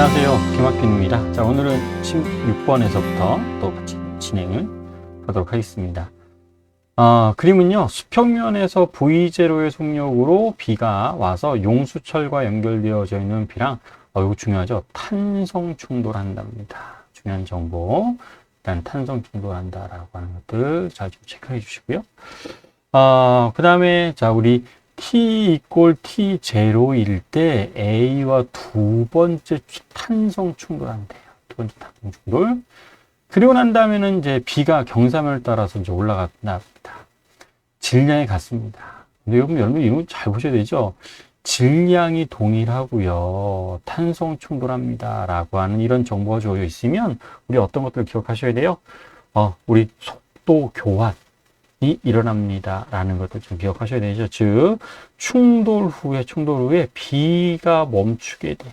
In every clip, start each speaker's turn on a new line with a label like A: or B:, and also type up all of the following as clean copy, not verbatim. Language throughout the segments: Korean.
A: 안녕하세요. 김학균입니다. 자, 오늘은 16번에서부터 또 같이 진행을 하도록 하겠습니다. 그림은요, 수평면에서 V0의 속력으로 B가 와서 용수철과 연결되어져 있는 B랑, 이거 중요하죠. 탄성 충돌한답니다. 중요한 정보. 일단 탄성 충돌한다라고 하는 것들 잘 좀 체크해 주시고요. 그 다음에, 자, 우리 T = T0일 때 A와 두 번째 탄성 충돌한대요. 두 번째 탄성 충돌. 그리고 난 다음에는 이제 B가 경사면을 따라서 이제 올라간답니다. 질량이 같습니다. 근데 여러분 이런 거 잘 보셔야 되죠? 질량이 동일하고요. 탄성 충돌합니다. 라고 하는 이런 정보가 주어져 있으면 우리 어떤 것들을 기억하셔야 돼요? 우리 속도 교환. 이 일어납니다. 라는 것도 좀 기억하셔야 되죠. 즉, 충돌 후에 B가 멈추게 돼요.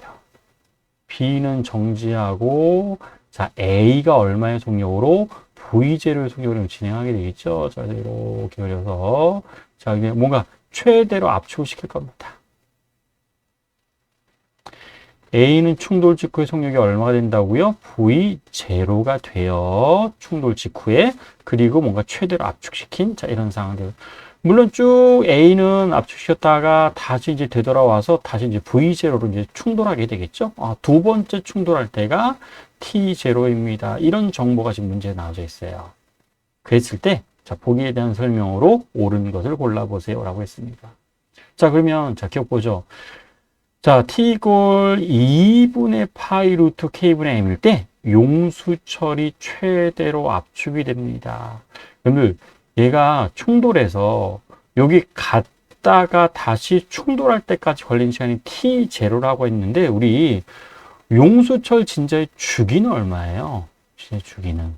A: B는 정지하고, 자, A가 얼마의 속력으로 V0의 속력으로 진행하게 되겠죠. 자, 이렇게 그려서, 자, 이게 뭔가 최대로 압축을 시킬 겁니다. A는 충돌 직후의 속력이 얼마가 된다고요? V0가 돼요. 충돌 직후에. 그리고 뭔가 최대로 압축시킨, 자, 이런 상황들. 물론 쭉 A는 압축시켰다가 다시 이제 되돌아와서 다시 이제 V0로 이제 충돌하게 되겠죠? 두 번째 충돌할 때가 T0입니다. 이런 정보가 지금 문제에 나와져 있어요. 그랬을 때, 자, 보기에 대한 설명으로 옳은 것을 골라보세요. 라고 했습니다. 자, 그러면, 자, 기억 보죠. 자, T = 2분의 파이 루트 K분의 M일 때 용수철이 최대로 압축이 됩니다. 여러분들, 얘가 충돌해서 여기 갔다가 다시 충돌할 때까지 걸린 시간이 T0라고 했는데 우리 용수철 진짜의 주기는 얼마예요? 진짜 주기는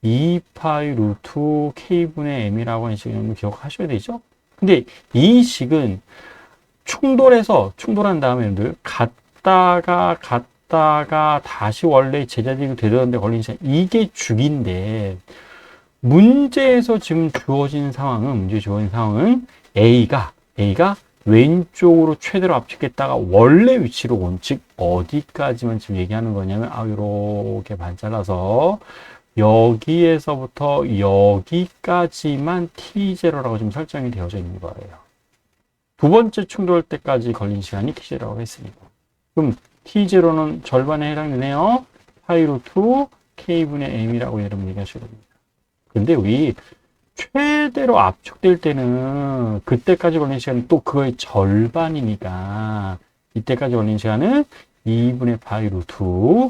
A: 2파이 루트 K분의 M이라고 하는 식을 기억하셔야 되죠? 근데 이 식은 충돌한 다음에 여러분들 갔다가 다시 원래 제자리로 되돌아오는데 걸린 시간 이게 주기인데 문제에서 지금 주어진 상황은 A가 왼쪽으로 최대로 압축했다가 원래 위치로 온, 즉 어디까지만 지금 얘기하는 거냐면 이렇게 반잘라서 여기에서부터 여기까지만 T0라고 지금 설정이 되어져 있는 거예요. 두 번째 충돌 때까지 걸린 시간이 T0라고 했으니까. 그럼 T0는 절반에 해당되네요. 파이 루트 K분의 M이라고 여러분 얘기하셔야 됩니다. 근데 여기 최대로 압축될 때는 그때까지 걸린 시간은 또 그거의 절반이니까 이때까지 걸린 시간은 2분의 파이 루트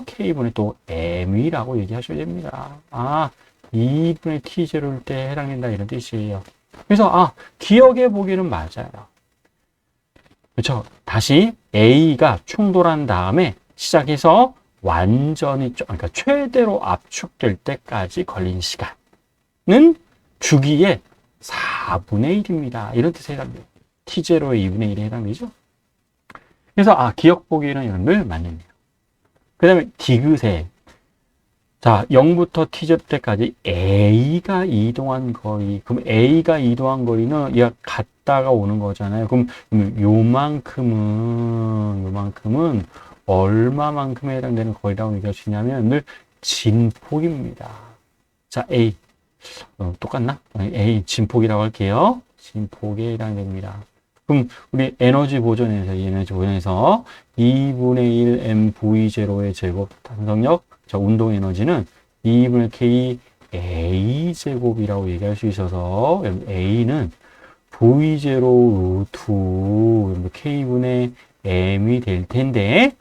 A: K분의 또 M이라고 얘기하셔야 됩니다. 2분의 T0일 때 해당된다 이런 뜻이에요. 그래서 기억해 보기는 맞아요. 그렇죠. 다시 A가 충돌한 다음에 시작해서 완전히, 그러니까 최대로 압축될 때까지 걸린 시간은 주기의 4분의 1입니다. 이런 뜻에 해당돼요. T0의 2분의 1에 해당되죠. 그래서 기억 보기에는 여러분들 맞네요. 그 다음에 디귿에 자 0부터 T0 때까지 A가 이동한 거리. 그럼 A가 이동한 거리는 얘가 갔다가 오는 거잖아요. 그럼 요만큼은 얼마만큼에 해당되는 거리라고 얘기할 수 있냐면 늘 진폭입니다. 자, A. 똑같나? A 진폭이라고 할게요. 진폭에 해당됩니다. 그럼 우리 에너지 보존에서 2분의 1 mv0의 제곱 탄성력, 자, 운동 에너지는 2분의 k a 제곱이라고 얘기할 수 있어서 A는 v0 루트 k분의 m이 될 텐데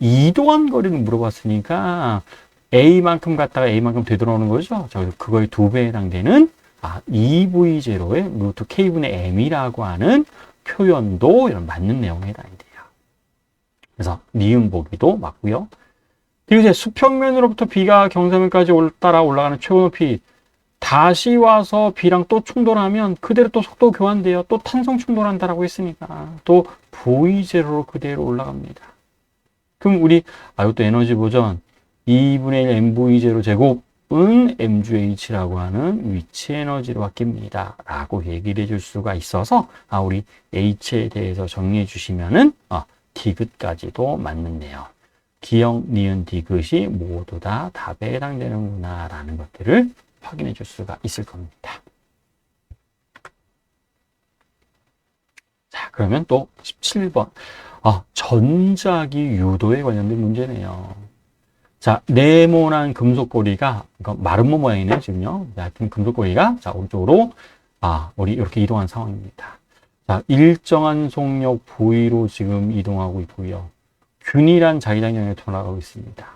A: 이동한 거리를 물어봤으니까 A만큼 갔다가 A만큼 되돌아오는 거죠. 자, 그거의 2배에 해당되는 2v0의 루트 k분의 m이라고 하는 표현도 이런 맞는 내용에 해당이 돼요. 그래서 니은 보기도 맞고요. 그리고 이제 수평면으로부터 B가 경사면까지 따라 올라가는 최고 높이 다시 와서 B랑 또 충돌하면 그대로 또 속도 교환돼요. 또 탄성 충돌한다라고 했으니까 또 V0로 그대로 올라갑니다. 그럼 우리 이것도 에너지 보전 2분의 1 mv0 제곱은 mgh라고 하는 위치 에너지로 바뀝니다. 라고 얘기를 해줄 수가 있어서 우리 h에 대해서 정리해 주시면은 디귿까지도 맞는데요. 기역, 니은, 디귿이 모두 다 답에 해당되는구나 라는 것들을 확인해 줄 수가 있을 겁니다. 자, 그러면 또 17번. 전자기 유도에 관련된 문제네요. 자, 네모난 금속고리가, 마름모 모양이네요, 지금요. 하여튼 금속고리가, 자, 오른쪽으로, 우리 이렇게 이동한 상황입니다. 자, 일정한 속력 V로 지금 이동하고 있고요. 균일한 자기장량에 돌아가고 있습니다.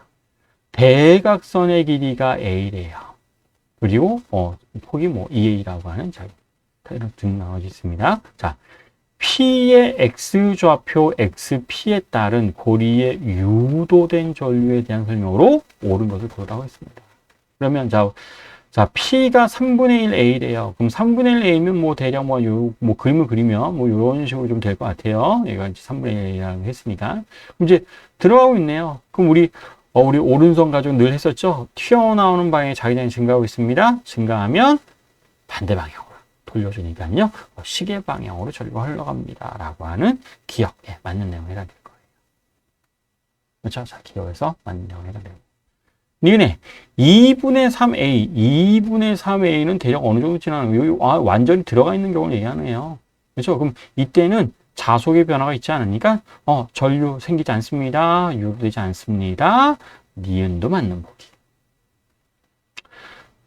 A: 대각선의 길이가 A래요. 그리고, 폭이 2A라고 하는 이런 등 나눠져 있습니다. 자, P의 X좌표 XP에 따른 고리의 유도된 전류에 대한 설명으로 옳은 것을 고르라고 했습니다. 그러면 자, P가 3분의 1 A래요. 그럼 3분의 1 A면 대략 그림을 그리면 이런 식으로 좀 될 것 같아요. 얘가 이제 3분의 1이라고 했으니까. 그럼 이제 들어가고 있네요. 그럼 우리 오른손 가지고 늘 했었죠? 튀어나오는 방향의 자기장이 증가하고 있습니다. 증가하면 반대 방향. 돌려주니까요. 시계 방향으로 전류가 흘러갑니다. 라고 하는 기억에 맞는 내용이 해당될 거예요. 그렇죠? 자, 기억에서 맞는 내용이 해당돼요. 니은에 2분의 3A, 2분의 3A는 대략 어느 정도 지나는 완전히 들어가 있는 경우를 얘기하네요. 그렇죠? 그럼 이때는 자속의 변화가 있지 않으니까 전류 생기지 않습니다. 유도되지 않습니다. 니은도 맞는 보기.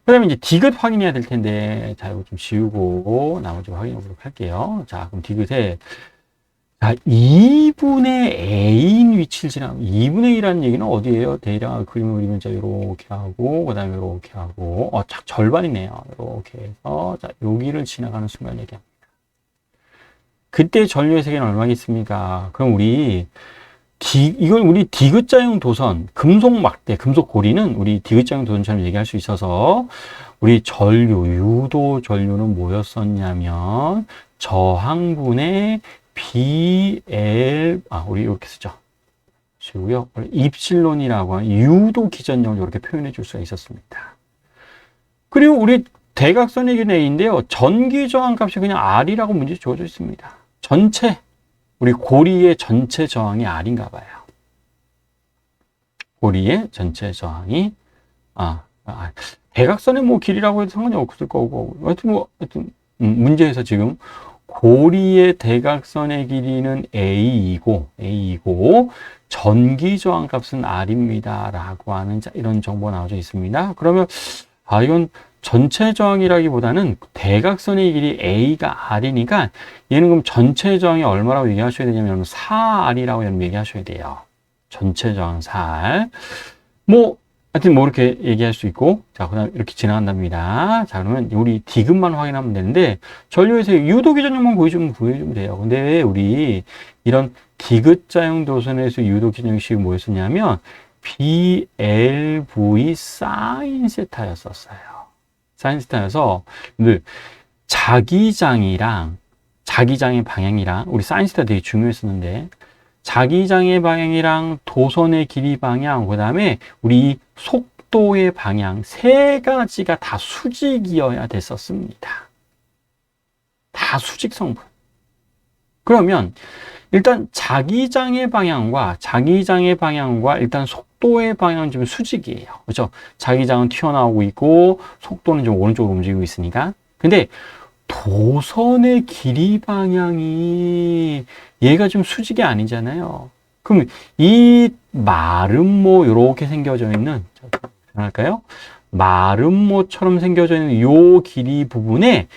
A: 그 다음에 이제 디귿 확인해야 될 텐데, 자, 이거 좀 지우고 나머지 확인해 보도록 할게요. 자, 그럼 디귿에, 자, 2분의 A인 위치를 지나면, 2분의 1이라는 얘기는 어디예요? 대략 그림을 그리면, 자, 요렇게 하고, 그 다음에 요렇게 하고, 딱 절반이네요. 요렇게 해서, 자, 여기를 지나가는 순간 얘기합니다. 그때 전류의 세계는 얼마겠습니까? 그럼 이걸 우리 디귿자형 도선, 금속 막대, 금속 고리는 우리 디귿자형 도선처럼 얘기할 수 있어서 우리 유도 전류는 뭐였었냐면 저항분의 BL, 우리 이렇게 쓰죠. 지고요. 입실론이라고 하는 유도 기전력을 이렇게 표현해 줄 수가 있었습니다. 그리고 우리 대각선의 길이는 A인데요. 전기 저항 값이 그냥 R이라고 문제 주어져 있습니다. 우리 고리의 전체 저항이 R인가 봐요. 고리의 전체 저항이, 대각선의 길이라고 해도 상관이 없을 거고, 하여튼, 문제에서 지금 고리의 대각선의 길이는 A이고, 전기 저항 값은 R입니다. 라고 하는 이런 정보가 나와져 있습니다. 그러면, 이건 전체 저항이라기보다는 대각선의 길이 A가 R이니까 얘는 그럼 전체 저항이 얼마라고 얘기하셔야 되냐면 4R이라고 얘기하셔야 돼요. 전체 저항 4R. 하여튼 이렇게 얘기할 수 있고, 자, 그 다음에 이렇게 지나간답니다. 자, 그러면 우리 디귿만 확인하면 되는데, 전류에서 유도 기전력만 보여주면 돼요. 근데 왜 우리 이런 디귿자형 도선에서 유도 기전력식이 뭐였었냐면, BLV 사인 세타였었어요. 사인스타여서 자기장의 방향이랑 우리 사인스타 되게 중요했었는데 자기장의 방향이랑 도선의 길이 방향 그다음에 우리 속도의 방향 세 가지가 다 수직이어야 됐었습니다. 다 수직 성분. 그러면 일단 자기장의 방향과 일단 속도의 방향은 좀 수직이에요. 그렇죠? 자기장은 튀어나오고 있고 속도는 좀 오른쪽으로 움직이고 있으니까. 근데 도선의 길이 방향이 얘가 좀 수직이 아니잖아요. 그럼 이 마름모 이렇게 생겨져 있는 할까요? 마름모처럼 생겨져 있는 요 길이 부분에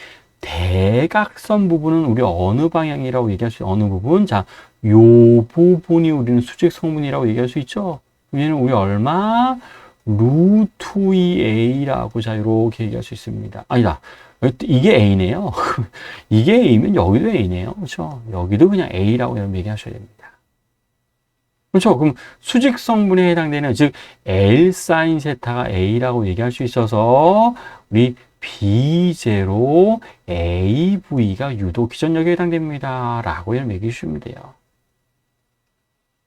A: 대각선 부분은 우리 어느 방향이라고 얘기할 수 있어요? 어느 부분? 자, 요 부분이 우리는 수직 성분이라고 얘기할 수 있죠? 얘는 우리 얼마? 루트 2A라고 자, 이렇게 얘기할 수 있습니다. 아니다. 이게 A네요. 이게 A면 여기도 A네요. 그렇죠? 여기도 그냥 A라고 얘기하셔야 됩니다. 그렇죠? 그럼 수직 성분에 해당되는, 즉, L 사인 세타가 A라고 얘기할 수 있어서, 우리 B0 AV가 유도 기전력에 해당됩니다. 라고 얘기해 주시면 돼요.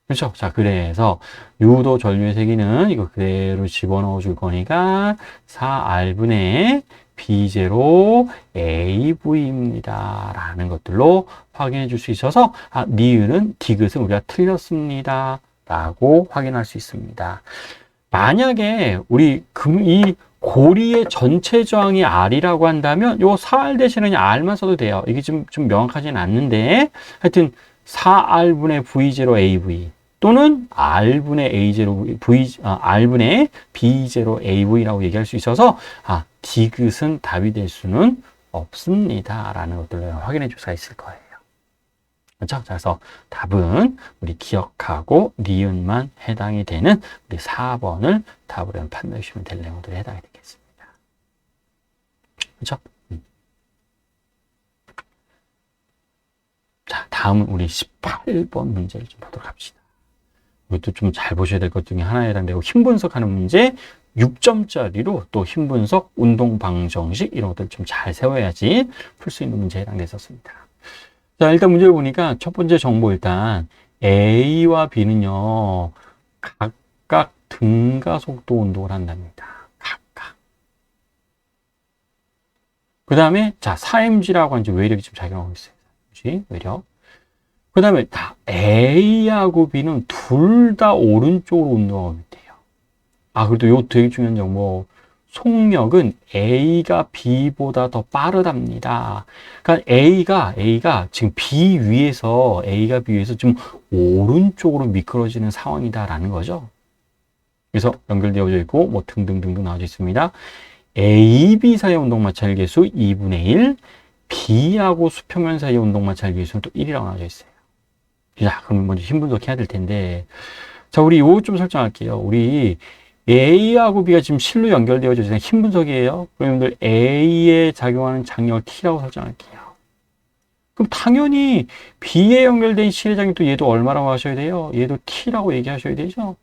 A: 그렇죠? 자, 그래서 유도 전류의 세기는 이거 그대로 집어넣어 줄 거니까 4R분의 B0 AV입니다. 라는 것들로 확인해 줄 수 있어서, 니은은 디귿은 우리가 틀렸습니다. 라고 확인할 수 있습니다. 만약에 우리 이 고리의 전체 저항이 R이라고 한다면 요 4R 대신에 그냥 R만 써도 돼요. 이게 좀 명확하지는 않는데 하여튼 4R분의 V0AV 또는 R분의 R분의 B0AV라고 얘기할 수 있어서 디귿은 답이 될 수는 없습니다. 라는 것들을 확인해 줄 수가 있을 거예요. 그렇죠? 그래서 답은 우리 기억하고 니은만 해당이 되는 우리 4번을 답으로 판단해 주시면 될 내용들이 해당이 되겠습니다. 그렇죠? 자, 다음은 우리 18번 문제를 좀 보도록 합시다. 이것도 좀 잘 보셔야 될 것 중에 하나에 해당되고 힘 분석하는 문제 6점짜리로 또 힘 분석, 운동 방정식 이런 것들 좀 잘 세워야지 풀 수 있는 문제에 해당됐었습니다. 자, 일단 문제를 보니까 첫 번째 정보 일단 A와 B는요 각각 등가속도 운동을 한답니다. 각각. 그 다음에 자 4mg라고 하는 외력이 좀 작용하고 있어요. 외력. 그 다음에 다 A하고 B는 둘 다 오른쪽으로 운동하고 있대요. 그래도 요 되게 중요한 정보. 속력은 A가 B보다 더 빠르답니다. 그러니까 A가 지금 B 위에서 A가 B 위에서 좀 오른쪽으로 미끄러지는 상황이다라는 거죠. 그래서 연결되어져 있고 뭐 등등등등 나와져 있습니다. A, B 사이의 운동 마찰 계수 2분의 1, B하고 수평면 사이의 운동 마찰 계수는 또 1이라고 나와져 있어요. 자, 그럼 먼저 힘 분석해야 될 텐데, 자, 우리 요거 좀 설정할게요. 우리 A하고 B가 지금 실로 연결되어져 있는 힘 분석이에요. 그러면 A에 작용하는 장력을 T라고 설정할게요. 그럼 당연히 B에 연결된 실의 장력도 얘도 얼마라고 하셔야 돼요? 얘도 T라고 얘기하셔야 되죠.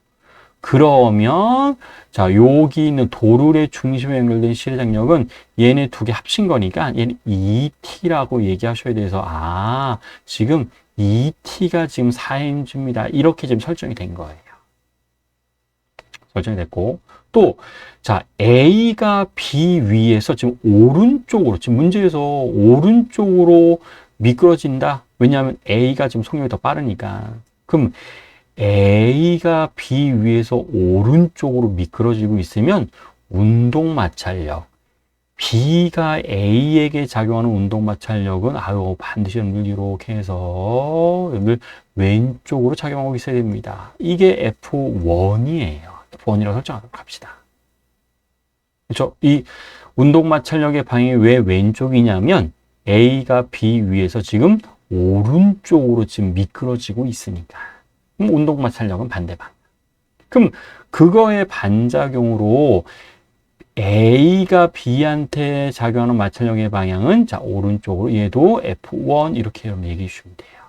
A: 그러면 자 여기 있는 도룰의 중심에 연결된 실의 장력은 얘네 두 개 합친 거니까 얘는 2T라고 얘기하셔야 돼서 지금 2T가 지금 4mg입니다. 이렇게 지금 설정이 된 거예요. 설정이 됐고 또 자 A가 B 위에서 지금 오른쪽으로 지금 문제에서 오른쪽으로 미끄러진다. 왜냐하면 A가 지금 속력이 더 빠르니까. 그럼 A가 B 위에서 오른쪽으로 미끄러지고 있으면 운동 마찰력 B가 A에게 작용하는 운동 마찰력은 반드시 여러분들 이렇게 해서 여러분들 왼쪽으로 작용하고 있어야 됩니다. 이게 F1이에요. F1이라고 설정하도록 합시다. 그렇죠? 이 운동 마찰력의 방향이 왜 왼쪽이냐면 A가 B 위에서 지금 오른쪽으로 지금 미끄러지고 있으니까. 그럼 운동 마찰력은 반대방. 그럼 그거의 반작용으로 A가 B한테 작용하는 마찰력의 방향은 자 오른쪽으로 얘도 F1 이렇게 얘기해 주시면 돼요.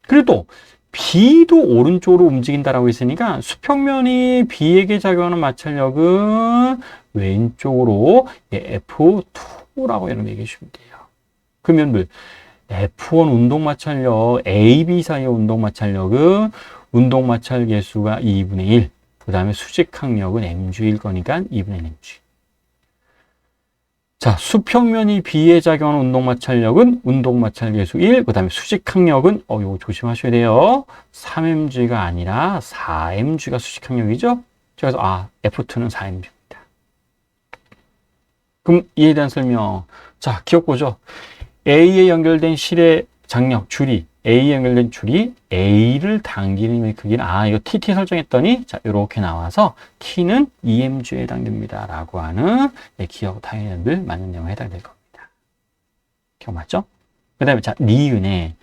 A: 그래도 B도 오른쪽으로 움직인다라고 했으니까 수평면이 B에게 작용하는 마찰력은 왼쪽으로 F2라고 이렇게 얘기해 주시면 돼요. 그러면 F1 운동 마찰력, A, B 사이의 운동 마찰력은 운동 마찰 계수가 2분의 1. 그 다음에 수직항력은 mg일 거니까 2분의 1 mg. 자, 수평면이 B에 작용하는 운동 마찰력은 운동 마찰 계수 1. 그 다음에 수직항력은 이거 조심하셔야 돼요. 3mg가 아니라 4mg가 수직항력이죠. 그래서 F2는 4mg입니다. 그럼 이에 대한 설명. 자, 기억 보죠. A에 연결된 실의 장력, 줄이, A에 연결된 줄이 A를 당기는 힘의 크기는, 이거 TT 설정했더니, 자, 이렇게 나와서 T는 EMG에 해당됩니다. 라고 하는, 기억 당연히 맞는 내용에 해당될 겁니다. 기억 맞죠? 그 다음에, 자, 니은에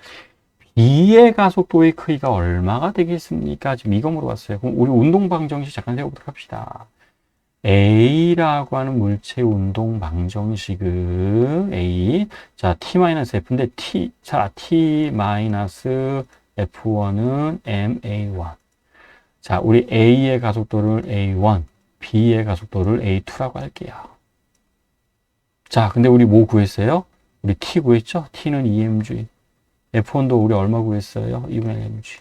A: B의 가속도의 크기가 얼마가 되겠습니까? 지금 이거 물어봤어요. 그럼 우리 운동 방정식 잠깐 세워보도록 합시다. A라고 하는 물체 운동 방정식은 A, 자, T-F인데 T-F1은 MA1. 자, 우리 A의 가속도를 A1, B의 가속도를 A2라고 할게요. 자, 근데 우리 뭐 구했어요? 우리 T 구했죠? T는 EMG. F1도 우리 얼마 구했어요? 2분의 1mg.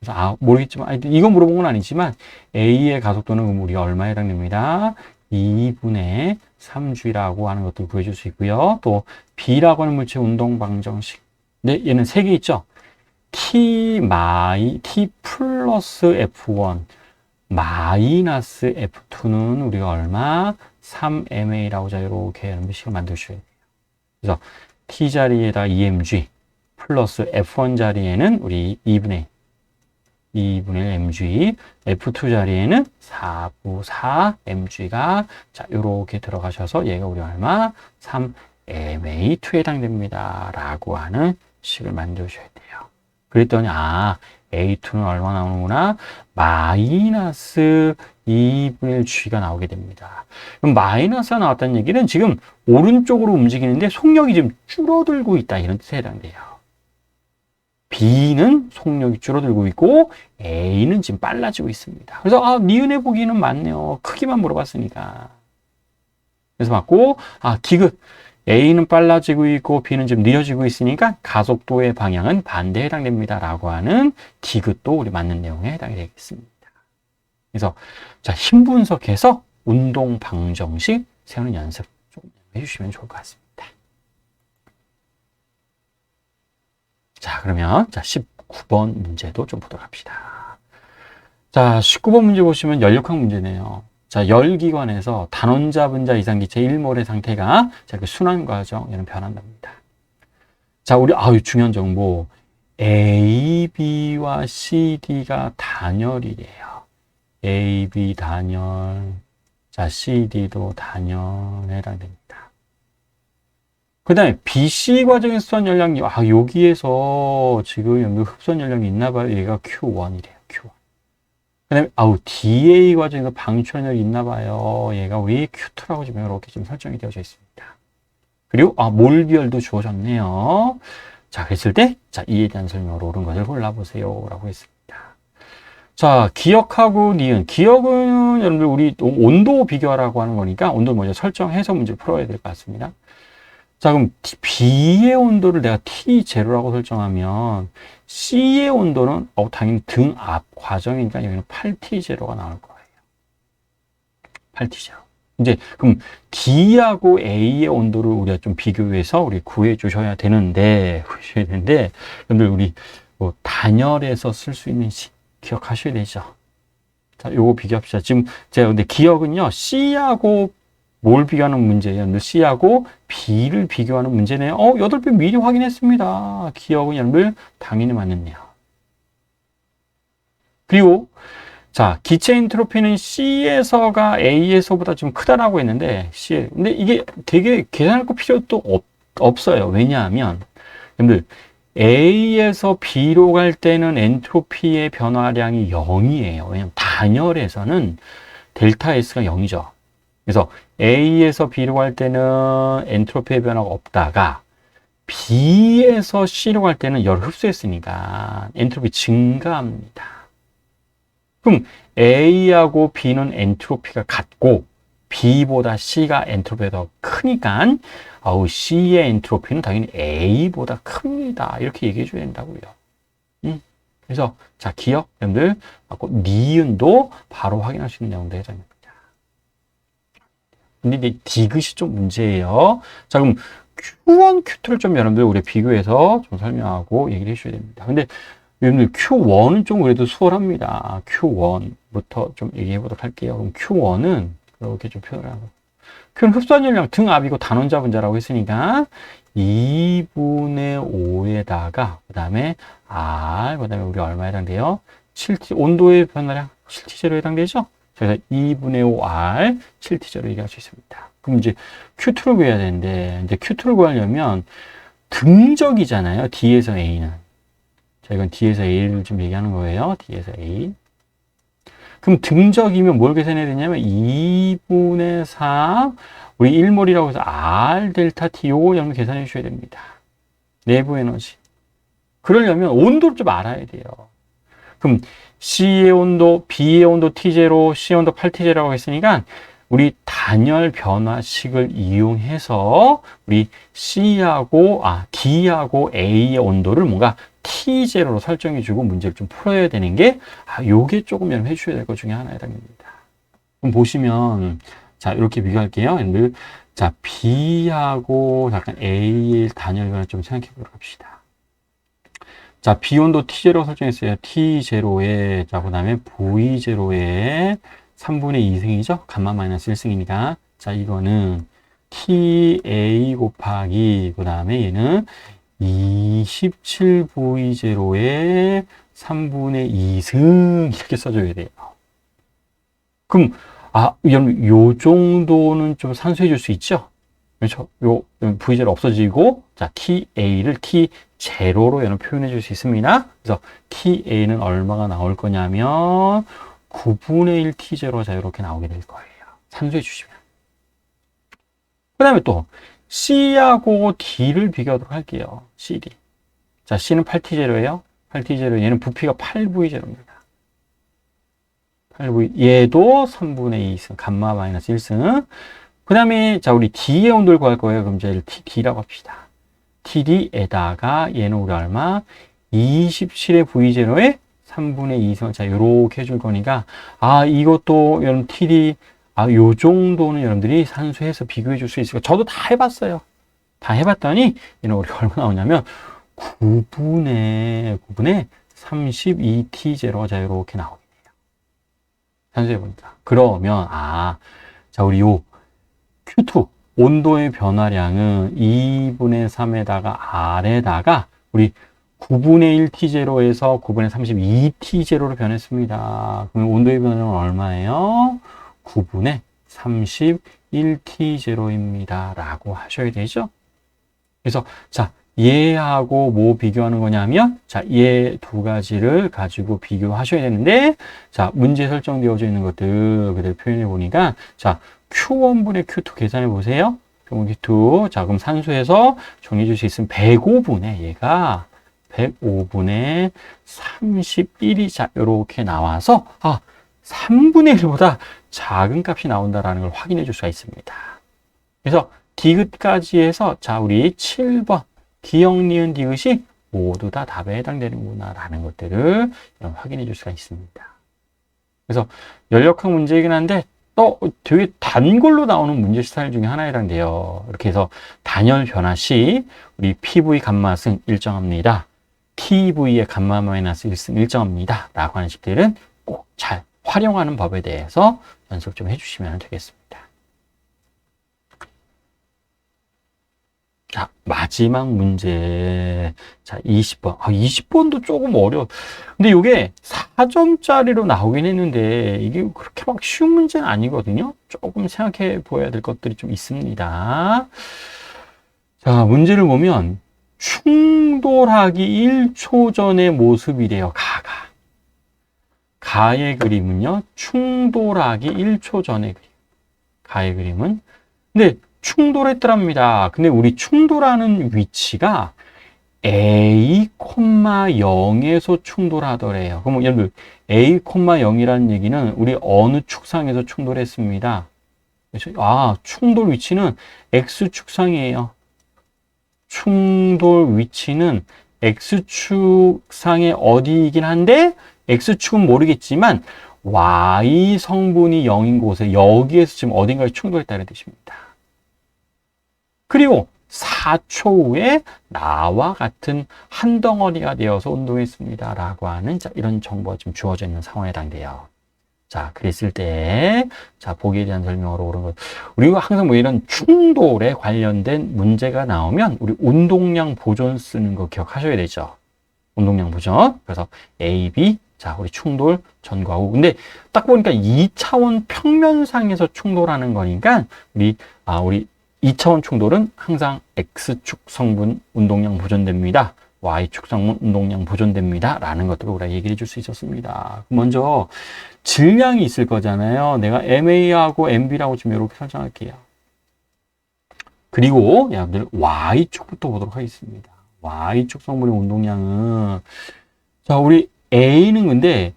A: 그래서 모르겠지만 이건 물어본 건 아니지만 A의 가속도는 우리 얼마에 해당됩니다. 2분의 3g라고 하는 것들 구해줄 수 있고요. 또 B라고 하는 물체 운동 방정식. 네, 얘는 3개 있죠. T 플러스 F1 마이너스 F2는 우리가 얼마? 3MA라고 자, 이렇게 식을 만들어줘야 돼요. 그래서 T 자리에다 EMG 플러스 F1 자리에는 우리 2분의 1 mg, F2 자리에는 4부 4 mg가 자, 요렇게 들어가셔서 얘가 우리 얼마? 3MA2에 해당됩니다. 라고 하는 식을 만들어줘야 돼요. 그랬더니, A2는 얼마 나오는구나? 마이너스 2분의 1 G가 나오게 됩니다. 그럼 마이너스가 나왔다는 얘기는 지금 오른쪽으로 움직이는데 속력이 지금 줄어들고 있다. 이런 뜻에 해당돼요. B는 속력이 줄어들고 있고 A는 지금 빨라지고 있습니다. 그래서 니은해 보기는 맞네요. 크기만 물어봤으니까. 그래서 맞고 디귿 A는 빨라지고 있고 B는 좀 느려지고 있으니까 가속도의 방향은 반대에 해당됩니다. 라고 하는 디귿도 우리 맞는 내용에 해당이 되겠습니다. 그래서 자, 힘 분석해서 운동 방정식 세우는 연습 좀 해주시면 좋을 것 같습니다. 자, 그러면 자 19번 문제도 좀 보도록 합시다. 자, 19번 문제 보시면 연력학 문제네요. 자, 열기관에서 단원자 분자 이상기체 1몰의 상태가 자, 그 순환 과정에는 변한답니다. 자, 우리 중요한 정보. A, B와 C, D가 단열이래요. A, B 단열. 자, C, D도 단열에 해당됩니다. 그 다음에 BC 과정의 수선 연량이 여기에서 지금 흡선 연량이 있나 봐요. 얘가 Q1이래요. Q1. 그 다음에 DA 과정에서 방출연열이 있나 봐요. 얘가 우리 Q2라고 지금 이렇게 좀 설정이 되어져 있습니다. 그리고 몰 비율도 주어졌네요. 자, 그랬을 때 자, 이에 대한 설명으로 옳은 것을 골라보세요. 라고 했습니다. 자, 기억하고 니은. 기억은 여러분들 우리 온도 비교하라고 하는 거니까 온도 먼저 설정해서 문제를 풀어야 될 것 같습니다. 자, 그럼 B의 온도를 내가 T0라고 설정하면 C의 온도는 당연히 등 앞 과정이니까 여기는 8T0가 나올 거예요. 8T0. 이제 그럼 D하고 A의 온도를 우리가 좀 비교해서 우리 구해 주셔야 되는데 여러분들 우리 단열에서 쓸 수 있는 식 기억하셔야 되죠. 자, 요거 비교합시다. 지금 제가 근데 기억은요, C하고 뭘 비교하는 문제예요? C하고 B를 비교하는 문제네요. 8배 미리 확인했습니다. 기억은 여러분들 당연히 맞는데요. 그리고 자, 기체 엔트로피는 C에서가 A에서보다 좀 크다라고 했는데 근데 이게 되게 계산할 거 필요도 없어요. 왜냐하면 여러분들 A에서 B로 갈 때는 엔트로피의 변화량이 0이에요. 왜냐하면 단열에서는 델타 S가 0이죠. 그래서 A에서 B로 갈 때는 엔트로피의 변화가 없다가 B에서 C로 갈 때는 열을 흡수했으니까 엔트로피 증가합니다. 그럼 A하고 B는 엔트로피가 같고 B보다 C가 엔트로피가 더 크니까 C의 엔트로피는 당연히 A보다 큽니다. 이렇게 얘기해 줘야 된다고요. 그래서 자, 기억 여러분들 니은도 바로 확인할 수 있는 내용도 해당입니다. 근데 이제 디귿이 좀 문제예요. 자, 그럼 Q1, Q2를 좀 여러분들 우리 비교해서 좀 설명하고 얘기를 해줘야 됩니다. 근데 여러분들 Q1은 좀 그래도 수월합니다. Q1부터 좀 얘기해 보도록 할게요. 그럼 Q1은 이렇게 좀 표현을 하고 Q는 흡수한 연량 등 앞이고 단원자 분자라고 했으니까 2분의 5에다가 그 다음에 R 그 다음에 우리 얼마에 해당돼요? 7T 온도의 변화량 7T제로 해당되죠? 그래서 2분의 5R 7T제로 얘기할 수 있습니다. 그럼 이제 Q2를 구해야 되는데 이제 Q2를 구하려면 등적이잖아요. D에서 A는. 자, 이건 D에서 A를 좀 얘기하는 거예요. D에서 A. 그럼 등적이면 뭘 계산해야 되냐면 2분의 4 우리 1몰이라고 해서 R 델타 T 요거 여러분 계산해 주셔야 됩니다. 내부 에너지. 그러려면 온도를 좀 알아야 돼요. 그럼 C의 온도, B의 온도 T0, C의 온도 8T0라고 했으니까 우리 단열 변화식을 이용해서 우리 D하고 A의 온도를 뭔가 T0로 설정해주고 문제를 좀 풀어야 되는 게 요게 조금 여러분 해주셔야 될 것 중에 하나에 해당됩니다. 그럼 보시면 자, 이렇게 비교할게요. 여러분들 자, B하고 약간 A의 단열 변화 좀 생각해 보도록 합시다. 자, 비온도 T0 설정했어요. T0에, 자, 그 다음에 V0에 3분의 2승이죠? 감마 마이너스 1승이니까. 자, 이거는 TA 곱하기, 그 다음에 얘는 27V0에 3분의 2승 이렇게 써줘야 돼요. 그럼 여러분 요 정도는 좀 산수해 줄 수 있죠? 그렇죠? 요 V0 없어지고 자 TA를 T0로 여러분 표현해 줄 수 있습니다. 그래서 TA는 얼마가 나올 거냐면 9분의 1 T0 자 이렇게 나오게 될 거예요. 산수해 주시면. 그 다음에 또 C하고 D를 비교하도록 할게요. CD. 자, C는 8T0예요. 8T0, 얘는 부피가 8V0입니다. 8V, 얘도 3분의 2승, 감마 마이너스 1승. 그 다음에, 자, 우리 D의 온도를 구할 거예요. 그럼 이제 TD라고 합시다. TD에다가 얘는 우리 얼마? 27의 V0에 3분의 2승. 자, 요렇게 해줄 거니까, 이것도 여러분 TD, 요 정도는 여러분들이 산수해서 비교해 줄 수 있을까? 저도 다 해봤어요. 다 해봤더니, 얘는 우리 얼마 나오냐면, 9분의 32T0 자, 이렇게 나오게 돼요. 산수해보니까. 그러면, 자, 우리 요 Q2, 온도의 변화량은 2분의 3에다가 R에다가 우리 9분의 1T0에서 9분의 32T0로 변했습니다. 그럼 온도의 변화량은 얼마예요? 9분의 31T0입니다. 라고 하셔야 되죠. 그래서, 자, 얘하고 뭐 비교하는 거냐면, 자, 얘 두 가지를 가지고 비교하셔야 되는데, 자, 문제 설정되어져 있는 것들 그대로 표현해 보니까, 자, Q1분의 Q2 계산해 보세요. Q1, Q2. 자, 그럼 산수해서 정리해 줄 수 있으면 105분의 얘가 105분의 31이 자, 이렇게 나와서, 3분의 1보다 작은 값이 나온다라는 걸 확인해 줄 수가 있습니다. 그래서 디귿까지 해서 자 우리 7번 기역, 니은, 디귿이 모두 다 답에 해당되는구나 라는 것들을 확인해 줄 수가 있습니다. 그래서 연력학 문제이긴 한데 또 되게 단골로 나오는 문제 스타일 중에 하나에 해당돼요. 이렇게 해서 단열 변화 시 우리 PV 감마승 일정합니다. TV의 감마 마이너스 1승 일정합니다. 라고 하는 식들은 꼭 잘 활용하는 법에 대해서 연습 좀 해주시면 되겠습니다. 자, 마지막 문제. 자, 20번. 20번도 조금 어려워. 근데 이게 4점짜리로 나오긴 했는데, 이게 그렇게 막 쉬운 문제는 아니거든요. 조금 생각해 보아야 될 것들이 좀 있습니다. 자, 문제를 보면, 충돌하기 1초 전의 모습이래요. 가의 그림은요, 충돌하기 1초 전의 그림. 가의 그림은. 근데 충돌했더랍니다. 근데 우리 충돌하는 위치가 A, 0에서 충돌하더래요. 그럼 여러분, A, 0이라는 얘기는 우리 어느 축상에서 충돌했습니다. 그렇죠? 충돌 위치는 X축상이에요. 충돌 위치는 X축상의 어디이긴 한데, X축은 모르겠지만, Y 성분이 0인 곳에 여기에서 지금 어딘가에 충돌했다는 뜻입니다. 그리고 4초 후에 나와 같은 한 덩어리가 되어서 운동했습니다. 라고 하는 이런 정보가 지금 주어져 있는 상황에 해당돼요. 자, 그랬을 때, 자, 보기에 대한 설명으로 그런 것. 우리가 항상 뭐 이런 충돌에 관련된 문제가 나오면 우리 운동량 보존 쓰는 거 기억하셔야 되죠. 운동량 보존. 그래서 A, B. 자, 우리 충돌 전과후. 근데 딱 보니까 2차원 평면상에서 충돌하는 거니까 우리 2차원 충돌은 항상 X축 성분 운동량 보존됩니다. Y축 성분 운동량 보존됩니다. 라는 것들을 우리가 얘기해 줄 수 있었습니다. 먼저 질량이 있을 거잖아요. 내가 MA하고 MB라고 지금 이렇게 설정할게요. 그리고 여러분들 Y축부터 보도록 하겠습니다. Y축 성분의 운동량은 자, 우리 A는 근데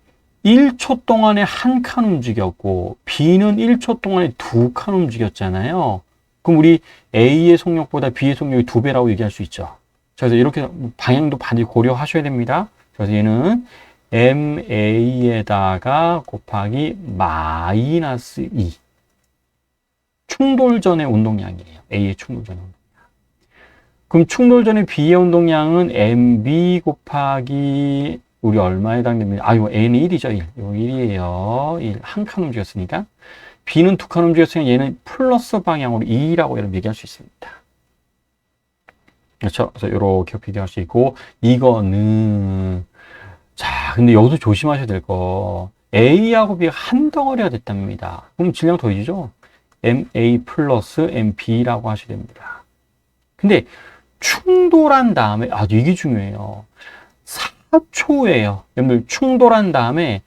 A: 1초 동안에 한 칸 움직였고 B는 1초 동안에 두 칸 움직였잖아요. 그럼 우리 A의 속력보다 B의 속력이 2배라고 얘기할 수 있죠. 그래서 이렇게 방향도 반드시 고려하셔야 됩니다. 그래서 얘는 MA에다가 곱하기 마이너스 2. 충돌 전의 운동량이에요. A의 충돌 전의 운동량. 그럼 충돌 전에 B의 운동량은 MB 곱하기 우리 얼마에 해당됩니다? 아, 이거 N이 1이죠. 1. 이거 1이에요. 1. 한 칸 움직였으니까. B는 두 칸 움직였으니까 얘는 플러스 방향으로 2라고 여러분 얘기할 수 있습니다. 그렇죠? 그래서 이렇게 비교할 수 있고, 이거는, 자, 근데 여기서 조심하셔야 될 거, A하고 B가 한 덩어리가 됐답니다. 그럼 질량 더해지죠? MA 플러스 MB라고 하셔야 됩니다. 근데 충돌한 다음에, 아, 이게 중요해요. 4초예요. 여러분들 충돌한 다음에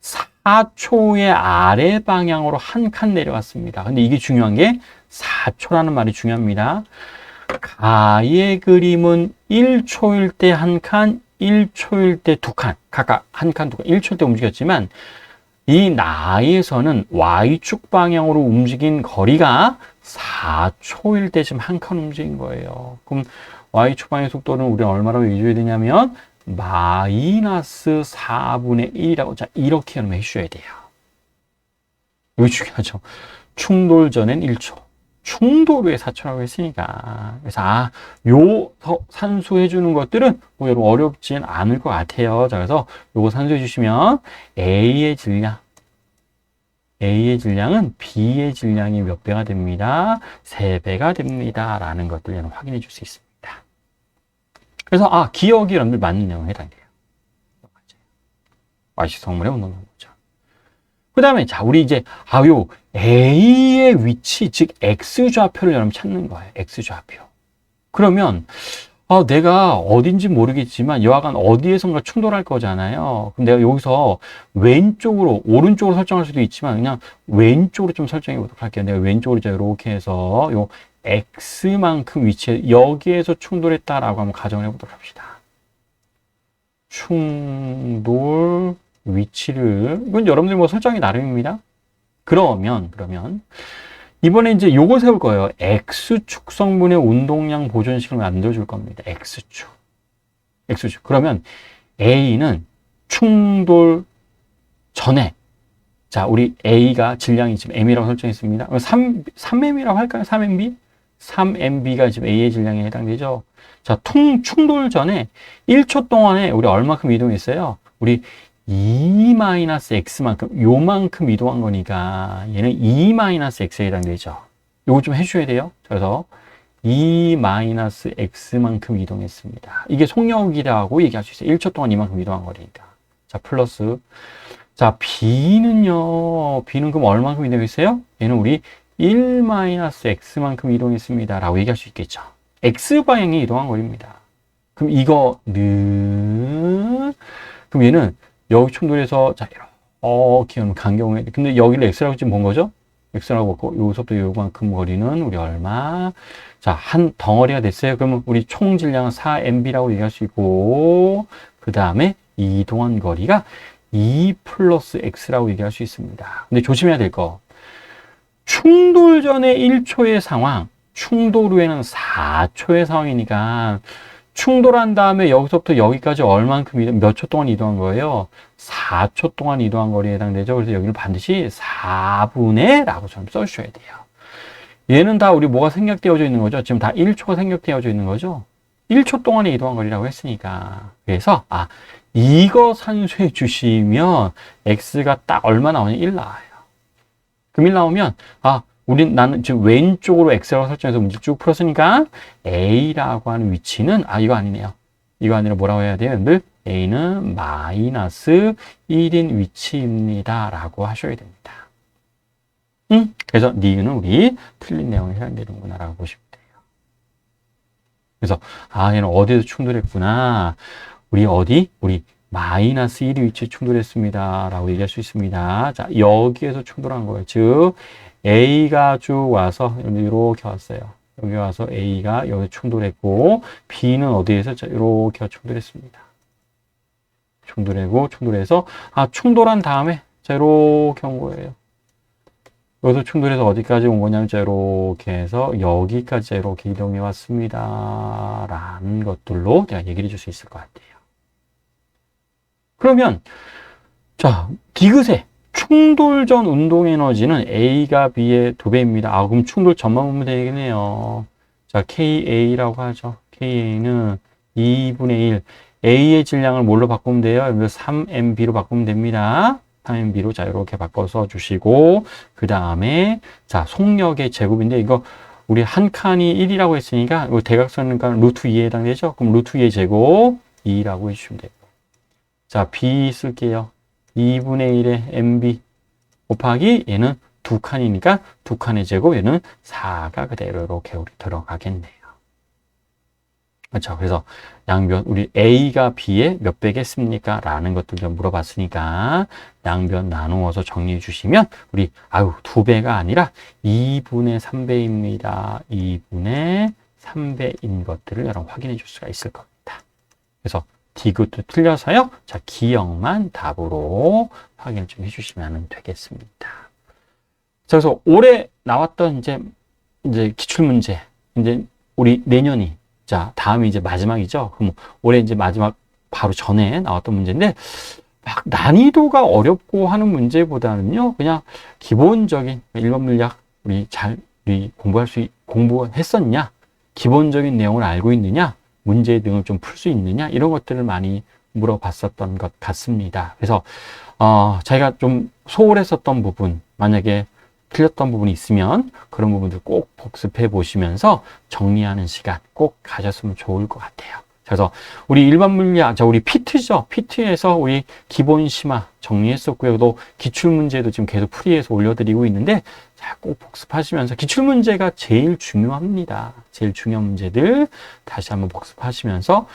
A: 4초의 아래 방향으로 한 칸 내려갔습니다. 근데 이게 중요한 게 4초라는 말이 중요합니다. 가의 그림은 1초일 때 한 칸, 1초일 때 두 칸, 각각 한 칸, 두 칸, 1초일 때 움직였지만 이 나에서는 Y축 방향으로 움직인 거리가 4초일 때 지금 한 칸 움직인 거예요. 그럼 Y축 방향 속도는 우리는 얼마라고 얘기해줘야 되냐면 마이너스 4분의 1이라고 자 이렇게 해주셔야 돼요. 이거 중요하죠. 충돌 전엔 1초. 충돌 후에 4초라고 했으니까. 그래서, 요 산수해 주는 것들은 뭐 여러분 어렵진 않을 것 같아요. 자, 그래서 요거 산수해 주시면 A의 질량은 B의 질량이 몇 배가 됩니다? 3배가 됩니다. 라는 것들 여러분 확인해 줄 수 있습니다. 그래서, 기억이 여러분들 맞는 내용에 해당돼요. YC 성분의 운동 정보죠. 그 다음에, 자, 우리 이제, 요 A의 위치, 즉, X좌표를 여러분 찾는 거예요. X좌표. 그러면, 내가 어딘지 모르겠지만, 여하간 어디에선가 충돌할 거잖아요. 그럼 내가 여기서 왼쪽으로, 오른쪽으로 설정할 수도 있지만, 그냥 왼쪽으로 좀 설정해 보도록 할게요. 내가 왼쪽으로 이렇게 해서, 요 X만큼 위치에, 여기에서 충돌했다라고 한번 가정을 해보도록 합시다. 충돌 위치를, 이건 여러분들 뭐 설정이 나름입니다. 그러면 이번에 이제 요거 세울 거예요. X축 성분의 운동량 보존식을 만들어 줄 겁니다. X축. 그러면 A는 충돌 전에, 자, 우리 A가 질량이 지금 M이라고 설정했습니다. 3M이라고 할까요? 3MB? 3MB가 지금 A의 질량에 해당되죠. 자, 충돌 전에 1초 동안에 우리 얼마큼 이동했어요? 우리 2-x만큼, 요만큼 이동한 거니까 얘는 2-x에 해당되죠. 요거 좀 해주셔야 돼요. 그래서 2-x만큼 이동했습니다. 이게 속력이라고 얘기할 수 있어요. 1초 동안 이만큼 이동한 거니까. 자, 플러스. 자, B는요. B는 그럼 얼마큼 이동했어요? 얘는 우리 1-x만큼 이동했습니다. 라고 얘기할 수 있겠죠. X방향에 이동한 거리입니다. 그럼 이거는, 그럼 얘는 여기 충돌해서, 자, 이렇게 하면 간경에, 근데 여기를 X라고 지금 본 거죠? X라고 봤고, 여기서부터 요만큼 거리는 우리 얼마? 자, 한 덩어리가 됐어요. 그러면 우리 총 질량은 4MB라고 얘기할 수 있고, 그 다음에 이동한 거리가 2 플러스 X라고 얘기할 수 있습니다. 근데 조심해야 될 거. 충돌 전에 1초의 상황, 충돌 후에는 4초의 상황이니까 충돌한 다음에 여기서부터 여기까지 얼만큼 몇 초 동안 이동한 거예요? 4초 동안 이동한 거리에 해당되죠. 그래서 여기를 반드시 4분의 라고 좀 써주셔야 돼요. 얘는 다 우리 뭐가 생략되어져 있는 거죠? 지금 다 1초가 생략되어져 있는 거죠? 1초 동안에 이동한 거리라고 했으니까. 그래서 이거 산수해 주시면 x가 딱 얼마 나오냐? 1 나와요. 그럼 1 나오면 나는 지금 왼쪽으로 x라고 설정해서 문제 쭉 풀었으니까 a라고 하는 위치는 이거 아니네요. 이거 아니라 뭐라고 해야 돼요? 여러분들 a는 마이너스 1인 위치입니다. 라고 하셔야 됩니다. 그래서 니은 우리 틀린 내용에 해당되는구나 라고 보시면 돼요. 그래서 얘는 어디에서 충돌했구나. 우리 마이너스 1이 위치에 충돌했습니다. 라고 얘기할 수 있습니다. 자, 여기에서 충돌한 거예요. 즉 A가 쭉 와서 이렇게 왔어요. 여기 와서 A가 여기 충돌했고 B는 어디에서 이렇게 충돌했습니다. 충돌해서 충돌한 다음에 이렇게 온 거예요. 여기서 충돌해서 어디까지 온 거냐면 이렇게 해서 여기까지 이렇게 이동해 왔습니다. 라는 것들로 내가 얘기를 해줄 수 있을 것 같아요. 그러면 자, 디귿의 충돌 전 운동 에너지는 A가 B의 2배입니다. 그럼 충돌 전만 보면 되겠네요. 자, KA라고 하죠. KA는 2분의 1. A의 질량을 뭘로 바꾸면 돼요? 3MB로 바꾸면 됩니다. 3MB로 자, 이렇게 바꿔서 주시고, 그 다음에, 자, 속력의 제곱인데, 이거, 우리 한 칸이 1이라고 했으니까, 이거 대각선이니까 루트 2에 해당되죠? 그럼 루트 2의 제곱 2라고 해주시면 돼요. 자, B 쓸게요. 2분의 1의 MB 곱하기 얘는 두 칸이니까 두 칸의 제곱, 얘는 4가 그대로 이렇게 우리 들어가겠네요. 그렇죠. 그래서 양변, 우리 A가 B에 몇 배겠습니까? 라는 것들 좀 물어봤으니까 양변 나누어서 정리해 주시면 우리, 두 배가 아니라 2분의 3배입니다. 2분의 3배인 것들을 여러분 확인해 줄 수가 있을 겁니다. 그래서 D것도 틀려서요. 자, 기억만 답으로 확인 좀 해주시면 되겠습니다. 자, 그래서 올해 나왔던 이제 기출문제, 이제 우리 내년이, 자, 다음이 이제 마지막이죠. 그럼 올해 이제 마지막 바로 전에 나왔던 문제인데, 막 난이도가 어렵고 하는 문제보다는요, 그냥 기본적인 일반 물리학 우리 공부했었냐? 기본적인 내용을 알고 있느냐? 문제 등을 좀 풀 수 있느냐? 이런 것들을 많이 물어봤었던 것 같습니다. 그래서, 자기가 좀 소홀했었던 부분, 만약에 틀렸던 부분이 있으면 그런 부분들 꼭 복습해 보시면서 정리하는 시간 꼭 가졌으면 좋을 것 같아요. 그래서 우리 일반 물리학, 우리 피트죠. 피트에서 우리 기본 심화 정리했었고요. 또 기출문제도 지금 계속 풀이해서 올려드리고 있는데, 자, 꼭 복습하시면서 기출문제가 제일 중요합니다. 제일 중요한 문제들 다시 한번 복습하시면서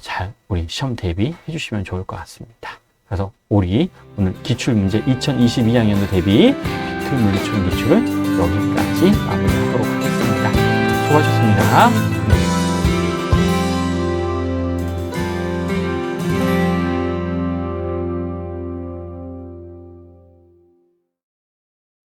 A: 잘 우리 시험 대비해 주시면 좋을 것 같습니다. 그래서 우리 오늘 기출문제 2022학년도 대비 피트 물리총 기출은 여기까지 마무리하도록 하겠습니다. 수고하셨습니다.